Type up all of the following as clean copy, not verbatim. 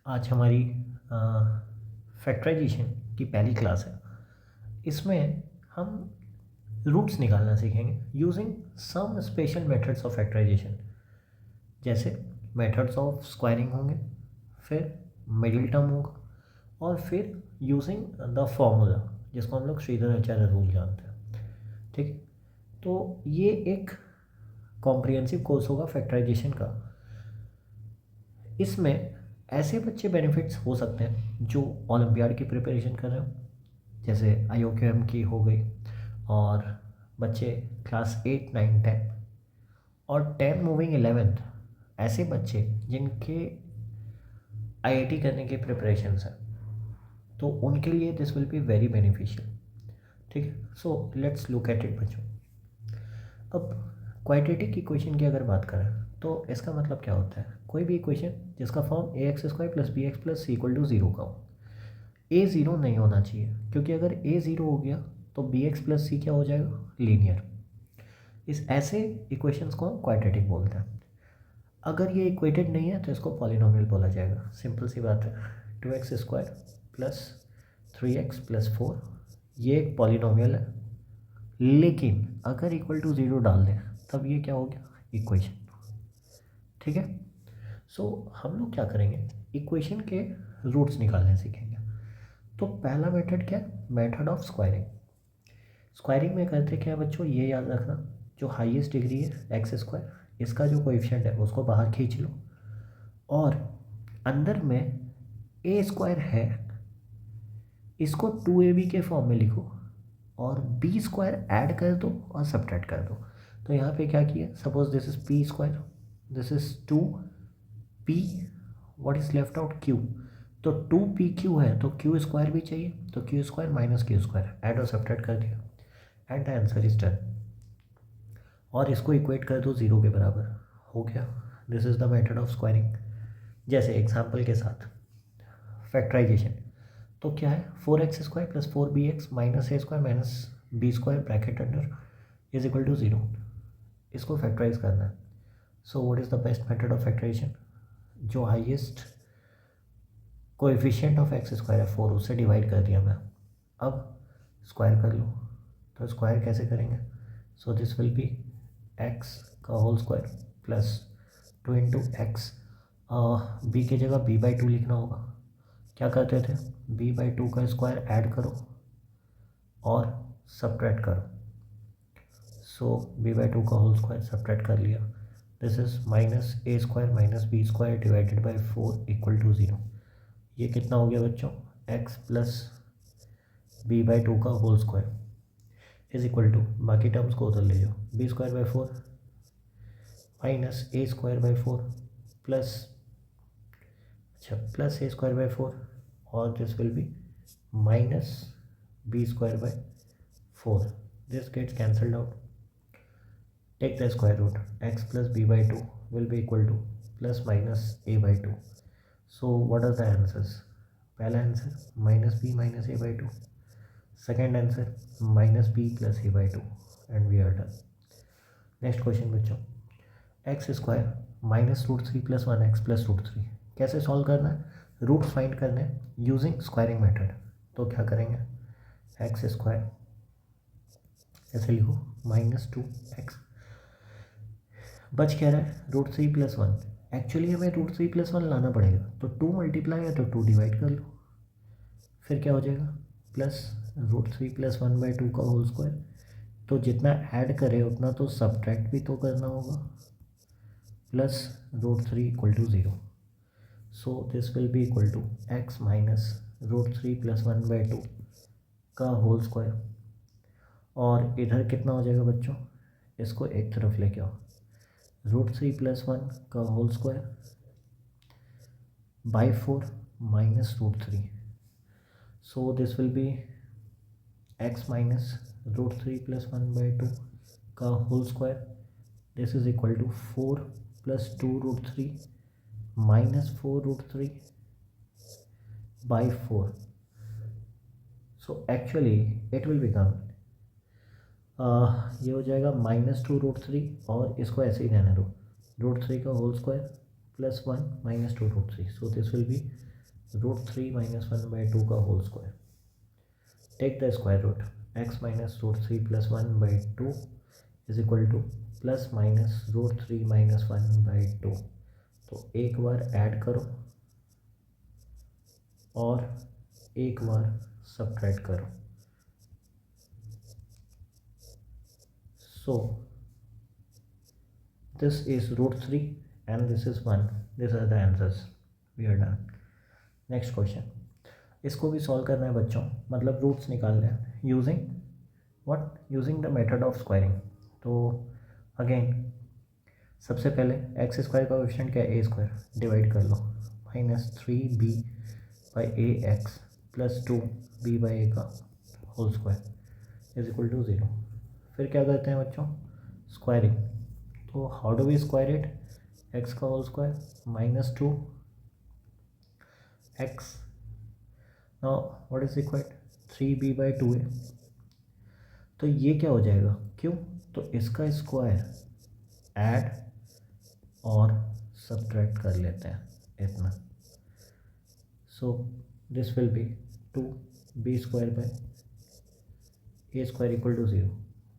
आज हमारी फैक्टराइजेशन की पहली क्लास है। इसमें हम रूट्स निकालना सीखेंगे using some special methods of factorisation. जैसे मेथड्स ऑफ स्क्वायरिंग होंगे, फिर मिडिल टर्म होगा, और फिर यूजिंग द फॉर्मूला जिसको हम लोग श्रीधर रूल जानते हैं। ठीक, तो ये एक कॉम्प्रिहेंसिव कोर्स होगा फैक्टराइजेशन का। इसमें ऐसे बच्चे बेनिफिट्स हो सकते हैं जो ओलंपियाड की प्रिपरेशन कर रहे हो, जैसे IOQM की हो गई, और बच्चे क्लास 8, 9, 10 और 10 मूविंग 11th, ऐसे बच्चे जिनके IIT करने की प्रिपरेशंस है, तो उनके लिए this will be very beneficial. ठीक है, so let's look at it बच्चों। अब क्वाड्रेटिक इक्वेशन की अगर बात करें तो इसका मतलब क्या होता है? कोई भी इक्वेशन जिसका फॉर्म ax² + bx + c = 0 का हो। a 0 नहीं होना चाहिए, क्योंकि अगर a 0 हो गया तो bx + c क्या हो जाएगा? लीनियर। इस ऐसे इक्वेशंस को हम क्वाड्रेटिक बोलते हैं। अगर ये इक्वेटेड नहीं है तो इसको पॉलिनोमियल बोला जाएगा। सिंपल सी बात है, 2x² + 3x + 4 ये एक पॉलिनोमियल है, लेकिन अगर = 0 डाल दें तब ये क्या हो गया? इक्वेशन। ठीक है, सो हम लोग क्या करेंगे, इक्वेशन के रूट्स निकालने सीखेंगे। तो पहला मेथड क्या है? Method of squaring. स्क्वायरिंग में करते क्या है बच्चों, ये याद रखना, जो हाईएस्ट डिग्री है x², इसका जो कोएफिशिएंट है उसको बाहर खींच लो, और अंदर में a² है, इसको 2ab के फॉर्म में लिखो, और b² ऐड कर दो और सब्ट्रैक्ट कर दो। तो यहाँ पे क्या किया, suppose this is p², this is 2p, what is left out? q। तो 2pq है तो q² भी चाहिए, तो q² - q² ऐड और सब्ट्रैक्ट कर दिया, and the answer is done. और इसको इक्वेट कर दो 0 के बराबर, हो गया। This is the method of squaring. जैसे एग्जाम्पल के साथ फैक्टराइजेशन, तो क्या है? 4x² + 4bx - a² - b² bracket under is equal to 0। इसको फैक्टराइज करना है। So what is the best method of factorisation? जो हाईएस्ट कोएफिशिएंट ऑफ x² है 4, उससे डिवाइड कर दिया मैं। अब स्क्वायर कर लो, तो स्क्वायर कैसे करेंगे? सो this will B x² plus 2 × x, b की जगह b/2 लिखना होगा। क्या करते थे? b/2 का स्क्वायर ऐड करो और सब्ट्रैक्ट करो। सो b/2 का होल स्क्वायर सब्ट्रैक्ट कर लिया, this is -a² - b² divided by 4 = 0। ये कितना हो गया बच्चों? x प्लस b/2 का whole square is equal to, बाकी टर्म्स को उधर ले जाओ, b²/4 - a²/4 प्लस, अच्छा, प्लस a²/4, और this will be minus b²/4। This gets cancelled out. Take the square root, x plus b/2 will be equal to plus minus a/2। So what are the answers? पहला answer -b - a/2, second answer -b + a/2, and we are done. Next question बच्चों, x² -√3 + 1x + √3 कैसे solve करना है? Root find करना है using squaring method. तो क्या करेंगे, x² ऐसे लिखो -2x, बच क्या रहा है? √3 + 1। एक्चुअली हमें √3 + 1 लाना पड़ेगा, तो 2 मल्टीप्लाई है तो 2 डिवाइड कर लो, फिर क्या हो जाएगा? प्लस √3 + 1/2 का होल स्क्वायर। तो जितना ऐड करे उतना तो सब्ट्रैक्ट भी तो करना होगा, plus √3 = 0। So this will be equal to x minus √3 + 1/2 का होल स्क्वायर, और इधर कितना हो जाएगा बच्चों? इसको एक तरफ लेके आओ, √3 + 1 का whole square by 4 minus √3। So this will be x minus √3 + 1/2 का whole square, this is equal to 4 + 2√3 minus 4√3 by 4। So actually it will become, ये हो जाएगा -2√3, और इसको ऐसे ही रहने दो, √3 का whole square plus 1 - 2√3। So this will be √3 - 1/2 का whole square. Take the square root, x minus √3 + 1/2 is equal to plus minus √3 - 1/2। तो एक बार ऐड करो और एक बार सब्ट्रैक्ट करो। So this is √3 and this is 1. These are the answers. We are done. Next question, इसको भी solve करना है बच्चों, मतलब रूट्स निकालने हैं using what, using the method of squaring. तो अगेन सबसे पहले एक्स स्क्वायर का कोएफिशिएंट क्या है, ए स्क्वायर, डिवाइड कर लो -3b/ax + 2b/a का whole square is equal to 0। फिर क्या करते हैं बच्चों, स्क्वायरिंग। तो how do we square it, x का whole square -2x, now what is equal 3b/2a। तो ये क्या हो जाएगा, क्यों, तो इसका स्क्वायर ऐड और सब्ट्रैक्ट कर लेते हैं इतना। सो this will B 2b² / a² = 0।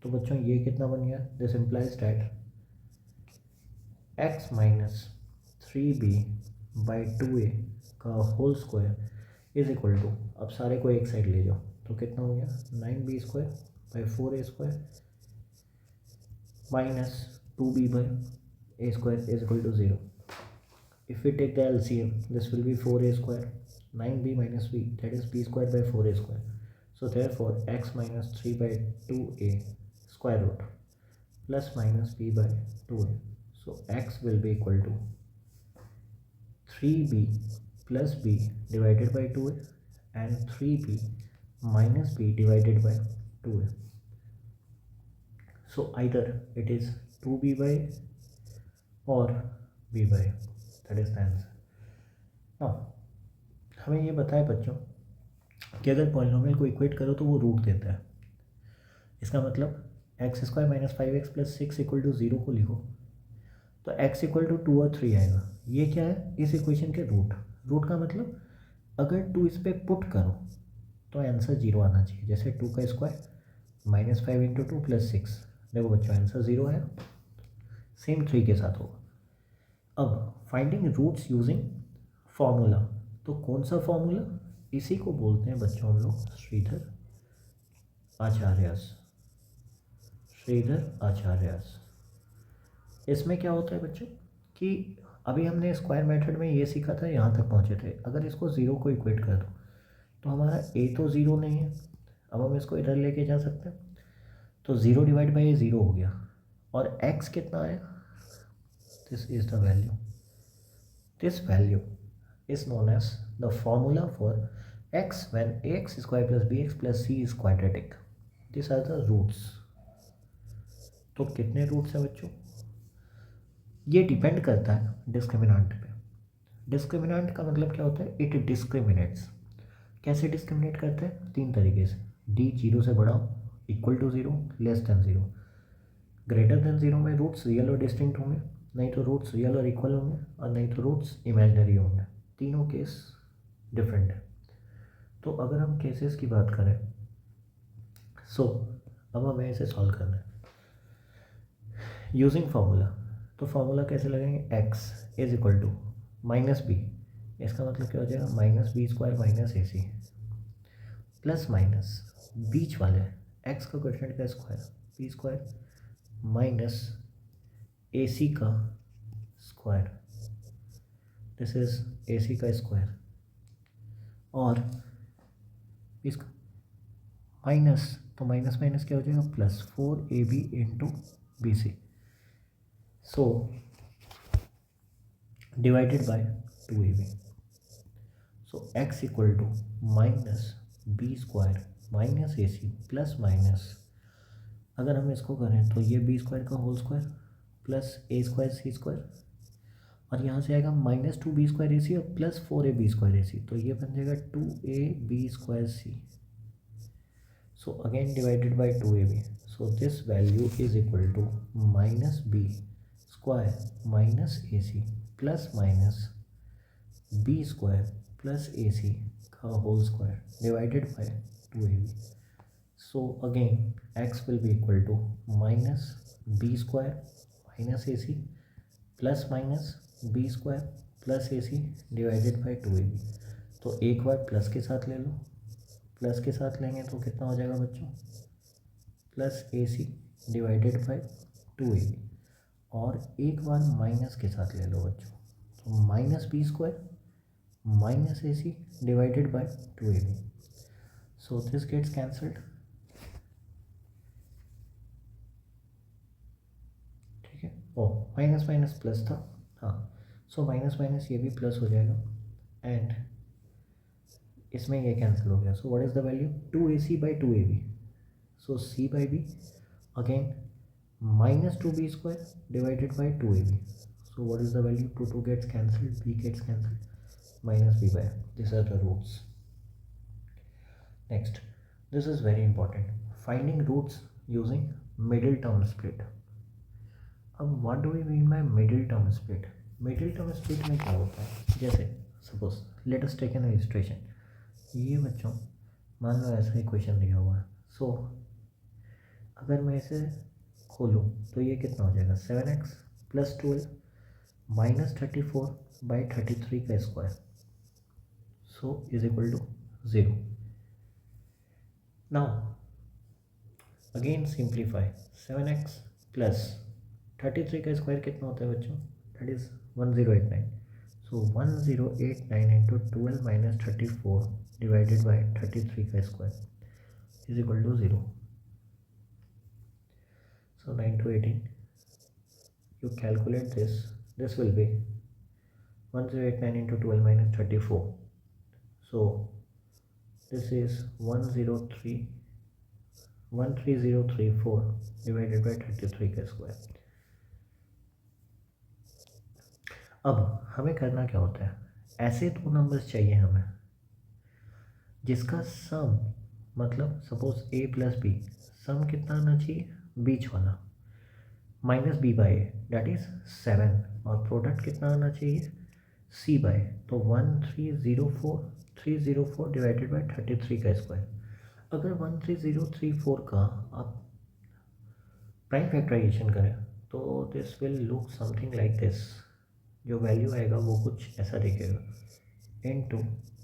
तो बच्चों ये कितना बन गया, this implies that x minus 3b/2a का whole square is equal to, अब सारे को एक साइड ले जाओ तो कितना हो गया 9b² / 4a² minus 2b/a² is equal to 0. If we take the LCM, this will be 4a², 9b minus b, that is b² / 4a². So therefore x minus 3/2a square root plus minus b/2a. So x will be equal to 3b plus b divided by 2a and 3b minus b divided by 2a. So either it is 2b/, or b/, that is the answer. Now हमें ये बताए बच्चों कि अगर polynomial को equate करो तो वो रूट देता है। इसका मतलब x² - 5x + 6 = 0 को लिखो तो x = 2 और 3 आएगा। ये क्या है, इस इक्वेशन के रूट। रूट का मतलब अगर 2 इस पर पुट करो तो आंसर 0 आना चाहिए। जैसे 2 का स्क्वायर -5 × 2 + 6, देखो बच्चों आंसर 0 है। सेम 3 के साथ होगा। अब फाइंडिंग रूट्स यूजिंग फॉर्मूला, तो कौन सा फॉर्मूला, इसी को बोलते हैं बच्चों हम लोग श्रीधर आचार्यस। इसमें क्या होता है बच्चों कि अभी हमने स्क्वायर मेथड में ये सीखा था, यहाँ तक पहुँचे थे। अगर इसको 0 को इक्वेट कर दो तो हमारा a तो 0 नहीं है, अब हम इसको इधर लेके जा सकते हैं। तो 0 / a 0 हो गया, और x कितना आया, this is the value. This value is known as the formula for x when ax² + bx + c is quadratic. These are the roots. तो कितने रूट्स हैं बच्चों, ये डिपेंड करता है डिस्क्रिमिनेंट पे। डिस्क्रिमिनेंट का मतलब क्या होता है, इट डिस्क्रिमिनेट्स। कैसे डिस्क्रिमिनेट करते हैं, 3 तरीके से। d 0 से बड़ा, = 0, <0। ग्रेटर देन 0 में रूट्स रियल और डिस्टिंक्ट होंगे, नहीं तो रूट्स रियल और इक्वल होंगे, और नहीं तो रूट्स इमेजिनरी होंगे। तीनों केस डिफरेंट है। तो अगर हम केसेस की बात करें, अब हमें इसे सॉल्व करना है यूजिंग फार्मूला। तो फार्मूला कैसे लगाएंगे, x = -b, इसका मतलब क्या हो जाएगा -b² - ac प्लस माइनस बीच वाले x का कोएफिशिएंट का स्क्वायर b² - ac का स्क्वायर, दिस इज ac का स्क्वायर, और इसका माइनस, तो माइनस माइनस क्या हो जाएगा, +4ab × bc, so divided by 2ab। So x = -b² - ac plus minus, अगर हम इसको करें तो ये b² का whole square plus a² c², और यहाँ से आएगा -2b² ac और +4ab² ac, तो ये बन जाएगा 2ab² c। So again divided by 2ab. So this value is equal to -b² - ac plus minus b² plus A C का whole square divided by 2ab. So again x will be equal to minus b square minus ac plus minus b square plus ac divided by 2ab. तो एक बार plus के साथ ले लो, plus के साथ लेंगे तो कितना हो जाएगा बच्चों, plus A c divided by 2ab. और एक बार माइनस के साथ ले लो बच्चों, तो minus b square minus a c divided by 2ab. So this gets cancelled. ठीक है, ओ माइनस माइनस प्लस था, हाँ. सो माइनस माइनस ये भी प्लस हो जाएगा एंड इसमें ये कैंसिल हो गया. सो what is the value, 2ac by 2ab. So c by b again minus 2b square divided by 2ab. So what is the value, 2 gets cancelled, b gets cancelled, minus b by f. These are the roots. Next, this is very important, finding roots using middle term split. अब what do we mean by middle term split? Middle term split में क्या होता है, जैसे suppose let us take an illustration. ये बच्चों मान लो ऐसा इक्वेशन दिया हुआ है. सो अगर मैं इसे खोलूँ तो ये कितना हो जाएगा, 7x प्लस 12 माइनस 34 बाई 33 का square. So is equal to 0. Now again simplify, 7x plus 33 का स्क्वायर कितना होता है बच्चों, that is 1089. So 1089 into 12 minus 34 divided by 33 का square is equal to 0. So 9 to 18, you calculate this, this will be 1089 into 12 minus 34. So this is 13034 divided by 33 का square. अब हमें करना क्या होता है, ऐसे दो नंबर्स चाहिए हमें जिसका सम, मतलब suppose a plus b, sum कितना आना चाहिए, बीच वाला, minus b by a that is 7, और प्रोडक्ट कितना आना चाहिए, सी बाई, तो 1304304 डिवाइडेड बाई 33 का स्क्वायर. अगर 13034 का आप प्राइम फैक्टराइजेशन करें तो this will look something like this. जो वैल्यू आएगा वो कुछ ऐसा दिखेगा, into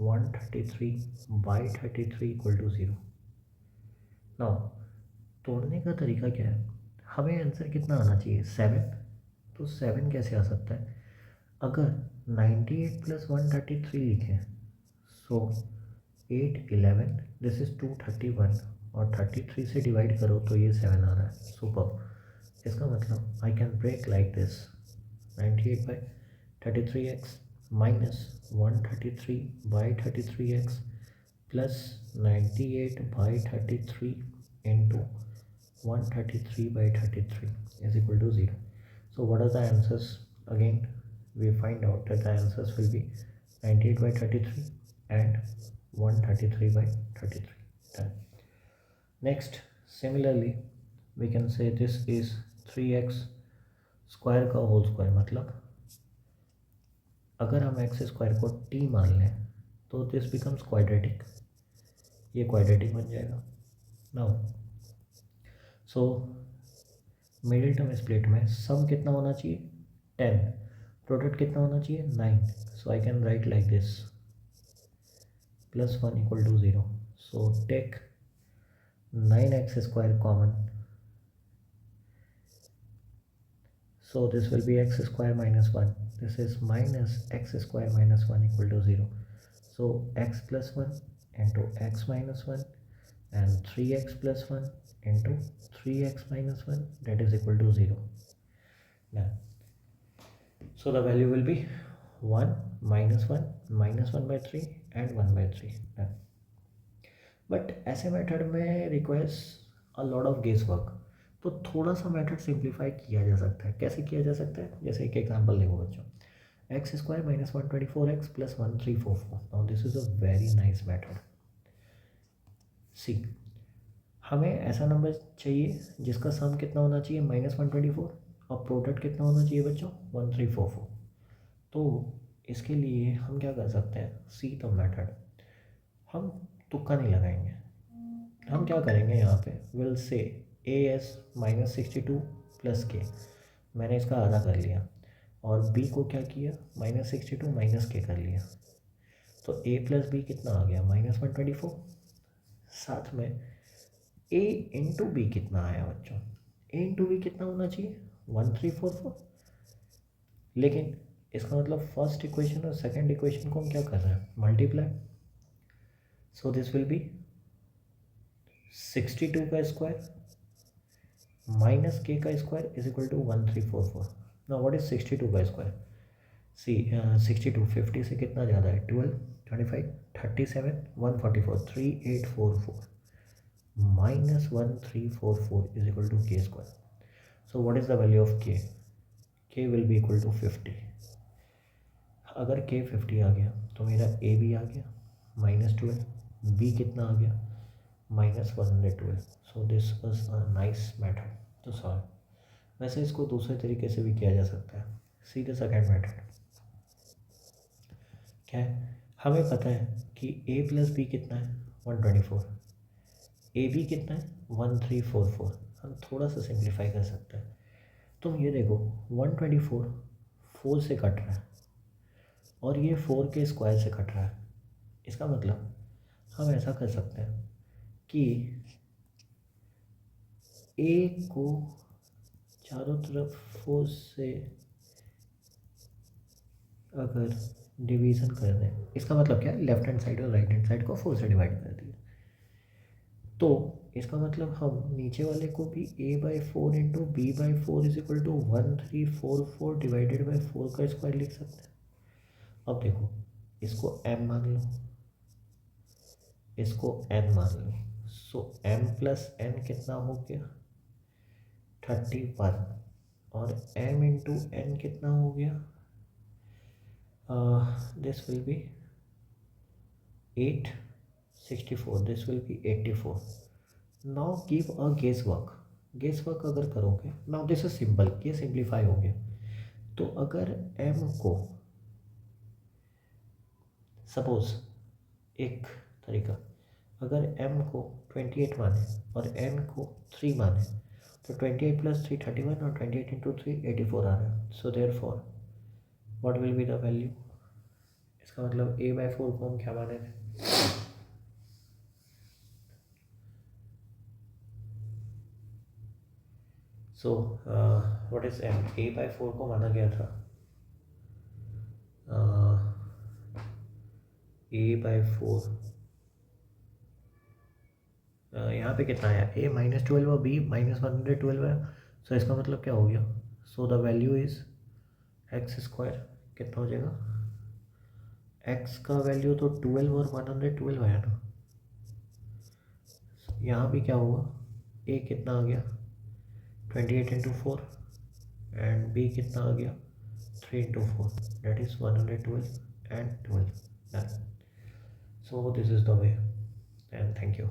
133 by 33 equal to 0. Now तोड़ने का तरीका क्या है, हमें आंसर कितना आना चाहिए, 7. तो 7 कैसे आ सकता है, अगर 98 प्लस 133 लिखें, सो 8 11 दिस इज़ 231 और 33 से डिवाइड करो तो ये 7 आ रहा है. सुपर. इसका मतलब I can break like this, 98 by 33x minus 133 by 33x plus 98 by 33 into 133 by 33 is equal to 0. So what are the answers? Again we find out that the answers will be 98 by 33 and 133 by 33. Done. Next, similarly we can say this is 3x square का whole square, मतलब अगर हम x square को t मान लें तो this becomes quadratic, ये quadratic बन जाएगा. Now so middle term split में सम कितना होना चाहिए, 10, प्रोडक्ट कितना होना चाहिए, 9. So I can write like this, plus 1 equal to 0. So take 9x square common, so this will be x square minus 1, this is minus x square minus 1 equal to 0. So x plus 1 into x minus 1 and 3x plus 1 into 3x minus 1, that is equal to 0. Now, so the value will be 1 minus 1 by 3 and 1 by 3. Now, but ऐसे method में requires a lot of guess work, तो थोड़ा सा method simplify किया जा सकता है. कैसे किया जा सकता है, जैसे एक एग्जांपल देखो बच्चों, x square minus 124x plus 1344. Now this is a very nice method. See, हमें ऐसा नंबर चाहिए जिसका सम कितना होना चाहिए, -124, और प्रोडक्ट कितना होना चाहिए बच्चों, 1344. तो इसके लिए हम क्या कर सकते हैं, सी द मेथड। हम तुक्का नहीं लगाएंगे, हम क्या करेंगे यहाँ पे, will say A S -62 plus के, मैंने इसका आधा कर लिया, और बी को क्या किया, -62 माइनस के कर लिया, तो ए प्लस बी कितना आ गया, -124। साथ में ए इंटू बी कितना आया बच्चों, ए इंटू बी कितना होना चाहिए, 1344। लेकिन इसका मतलब फर्स्ट इक्वेशन और सेकंड इक्वेशन को हम क्या कर रहे हैं, multiply. So this will be 62 का स्क्वायर माइनस के का square is equal to 1344। Now what is 62 का स्क्वायर, सी 62 50 से कितना ज़्यादा है, 12 25 37 144 3844 -1344 इज इक्वल टू के square. So what is the value of के विल बी इक्वल टू 50। अगर के 50 आ गया तो मेरा ए भी आ गया -12, बी कितना आ गया -112। So this was a nice method to solve. वैसे इसको दूसरे तरीके से भी किया जा सकता है, सी द सेकेंड मेथड। क्या है, हमें पता है कि ए प्लस बी कितना है 124, ए बी कितना है 1344। हम थोड़ा सा सिंप्लीफाई कर सकते हैं। तुम ये देखो 124 4 से कट रहा है और ये 4 के स्क्वायर से कट रहा है। इसका मतलब हम ऐसा कर सकते हैं कि ए को चारों तरफ 4 से अगर डिवीज़न कर दें, इसका मतलब क्या है, लेफ्ट हैंड साइड और राइट हैंड साइड को 4 से डिवाइड कर दिया, तो इसका मतलब हम नीचे वाले को भी a/4 into b/4 is equal to 1344 divided by 4 का स्क्वायर लिख सकते हैं। अब देखो, इसको m मान लो, इसको n मान लो, सो m प्लस n कितना हो गया 31, और m इंटू n कितना हो गया, this will be 864, this will be 84। Now give a guess work अगर करोगे, नाउ दिस इज सिंपल, ये सिंप्लीफाई हो गया। तो अगर m को सपोज, एक तरीका, अगर m को 28 माने और n को 3 माने, तो 28 प्लस 3 31 और 28 इंटू 3 84 आ रहा है। So therefore what will be the value, इसका मतलब a/4 को हम क्या माने थे, so what is m, a/4 को माना गया था a/4, यहाँ पे कितना आया, a -12 और b -112 है। सो इसका मतलब क्या हो गया, so the value is x square, कितना हो जाएगा, x का वैल्यू तो 12 और 112 है ना। यहाँ भी क्या हुआ, a कितना आ गया 28 इंटू 4 एंड b कितना आ गया 3 into 4, that is 112 and 12 done. So this is the way and thank you.